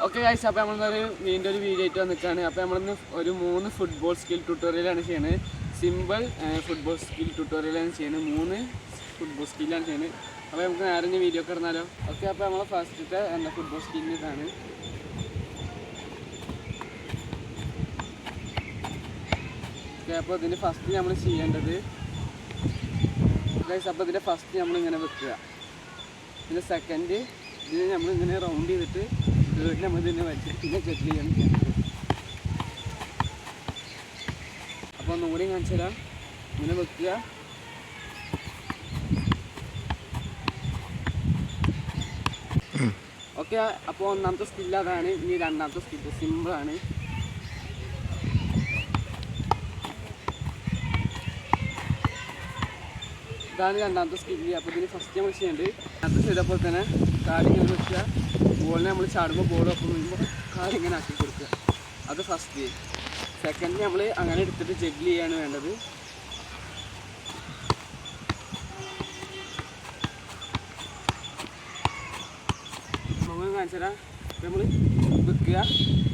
Okay guys, അപ്പോൾ നമ്മളൊരു വീണ്ടും ഒരു വീഡിയോ ആയിട്ട് വന്നിട്ടാണ്. അപ്പോൾ നമ്മളിന്ന് ഒരു 3 ഫുട്ബോൾ സ്കിൽ ട്യൂട്ടോറിയലാണ് ചെയ്യുന്നത്. സിമ്പിൾ ഫുട്ബോൾ സ്കിൽ ട്യൂട്ടോറിയലാണ് ചെയ്യുന്നത്. 3 ഫുട്ബോൾ സ്കില്ലാണ് ചെയ്യുന്നത്. അപ്പോൾ നമുക്ക് നേരെ വീഡിയോ ഒക്കെ ഇടുന്നാലോ. ഓക്കെ, അപ്പോൾ നമ്മൾ ഫസ്റ്റത്തെ ഫുട്ബോൾ സ്കില്ല് ഇതാണ്. ഓക്കെ, അപ്പോൾ ഇതിന് ഫസ്റ്റ് നമ്മൾ ചെയ്യേണ്ടത് ഗൈസ്, അപ്പോൾ ഇതിൻ്റെ ഫസ്റ്റ് നമ്മളിങ്ങനെ വെക്കുക. പിന്നെ സെക്കൻഡ് ഇതിന് നമ്മളിങ്ങനെ റൗണ്ട് ചെയ്തിട്ട് തേർഡ് നമ്മളിതിനെ വെച്ചിട്ട് പിന്നെ ചെക്ക് ചെയ്യണം. അപ്പോൾ ഒന്നുകൂടി കാണിച്ചു തരാം. ഇങ്ങനെ വെക്കുക. ഓക്കെ, അപ്പോൾ ഒന്നാമത്തെ സ്കില്ല് അതാണ്. ഇനി രണ്ടാമത്തെ സ്കില്ല് സിമ്പിളാണ്. ഇതാണ് രണ്ടാമത്തെ സ്കില്ല്. അപ്പോൾ ഇതിന് ഫസ്റ്റ് നമ്മൾ ചെയ്യേണ്ടത് അത് ചെയ്തപ്പോൾ തന്നെ കാലിങ്ങനെ വെക്കുക. ബോളിനെ നമ്മൾ ചാടുമ്പോൾ ബോൾ ഒപ്പം വീഴുമ്പോൾ കാലിങ്ങനെ ആക്കി കൊടുക്കുക. അത് ഫസ്റ്റ്. സെക്കൻഡ് നമ്മൾ അങ്ങനെ എടുത്തിട്ട് ജഗ്ഗിൾ ചെയ്യാണ് വേണ്ടത്. നമ്മൾ കാണിച്ചു തരാം. നമ്മൾ വെക്കുക.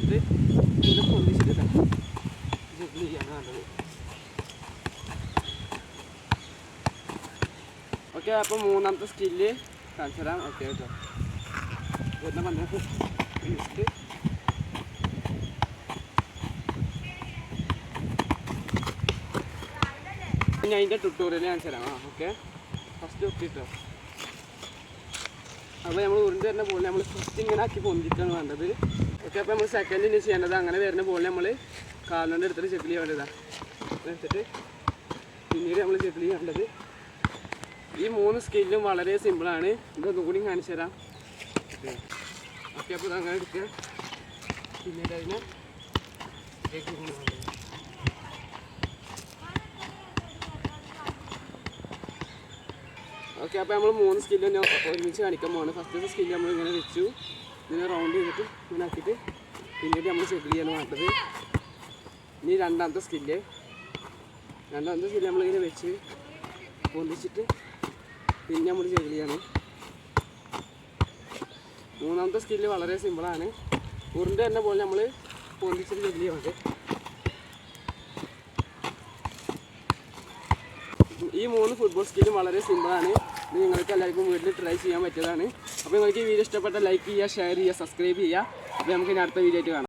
ഇത് ഇത് പൊന്തിച്ചിട്ട് ജഗ്ഗിൾ ചെയ്യാണ് വേണ്ടത്. ഓക്കെ, അപ്പോൾ മൂന്നാമത്തെ സ്കില്ല് കാണിച്ചു തരാം. ഓക്കെ കേട്ടോ, വരുന്ന പന്ത്രണ്ട് മിനിറ്റ്. ഞാൻ അതിൻ്റെ ട്യൂട്ടോറിയൽ കാണിച്ചു തരാം. ഓക്കെ, ഫസ്റ്റ് വെക്കിട്ടോ. അപ്പോൾ നമ്മൾ ഉരുണ്ട് വരുന്ന ബോളിൽ നമ്മൾ ഫസ്റ്റ് ഇങ്ങനെ ആക്കി പൊന്തിട്ടാണ് വേണ്ടത്. ഓക്കെ, അപ്പോൾ നമ്മൾ സെക്കൻഡിന് ചെയ്യേണ്ടത് അങ്ങനെ വരുന്ന ബോളിൽ നമ്മൾ കാലുകൊണ്ട് എടുത്തിട്ട് ചെക്കിൽ ചെയ്യേണ്ടതാണ്. എടുത്തിട്ട് പിന്നീട് നമ്മൾ ചെക്കിൽ ചെയ്യേണ്ടത്. ഈ 3 സ്കില്ലും വളരെ സിമ്പിളാണ്. ഇതൊന്നും കൂടി കാണിച്ചു തരാം. ഓക്കെ, അപ്പോൾ ഇതങ്ങനെ എടുക്കുക. പിന്നീട് അതിനെ ഓക്കെ, അപ്പോൾ നമ്മൾ 3 സ്കില്ലും ഒരുമിച്ച് കാണിക്കാൻ പോകുന്നത്. ഫസ്റ്റത്തെ സ്കില്ല് നമ്മൾ ഇങ്ങനെ വെച്ചു. ഇങ്ങനെ റൗണ്ട് ചെയ്തിട്ട് ഇങ്ങനെ ആക്കിയിട്ട് പിന്നീട് നമ്മൾ ചെക്ക് ചെയ്യാണ് വേണ്ടത്. ഇനി രണ്ടാമത്തെ സ്കില്ല് നമ്മളിങ്ങനെ വെച്ച് പൊന്തിച്ചിട്ട് പിന്നെ നമ്മൾ ചെക്ക് ചെയ്യാണ്. മൂന്നാമത്തെ സ്കില്ല് വളരെ സിമ്പിളാണ്. ഉരുണ്ട് തന്നെ പോലെ നമ്മൾ പൊന്തിച്ചിട്ട് ചെക്ക് ചെയ്യുന്നത്. ഈ 3 ഫുട്ബോൾ സ്കില്ലും വളരെ സിമ്പിളാണ്. ഇത് നിങ്ങൾക്ക് എല്ലാവർക്കും വീട്ടിൽ ട്രൈ ചെയ്യാൻ പറ്റിയതാണ്. അപ്പോൾ നിങ്ങൾക്ക് ഈ വീഡിയോ ഇഷ്ടപ്പെട്ട ലൈക്ക് ചെയ്യുക, ഷെയർ ചെയ്യുക, സബ്സ്ക്രൈബ് ചെയ്യുക. അപ്പോൾ നമുക്ക് ഇനി അടുത്ത വീഡിയോ ആയിട്ട് കാണാം.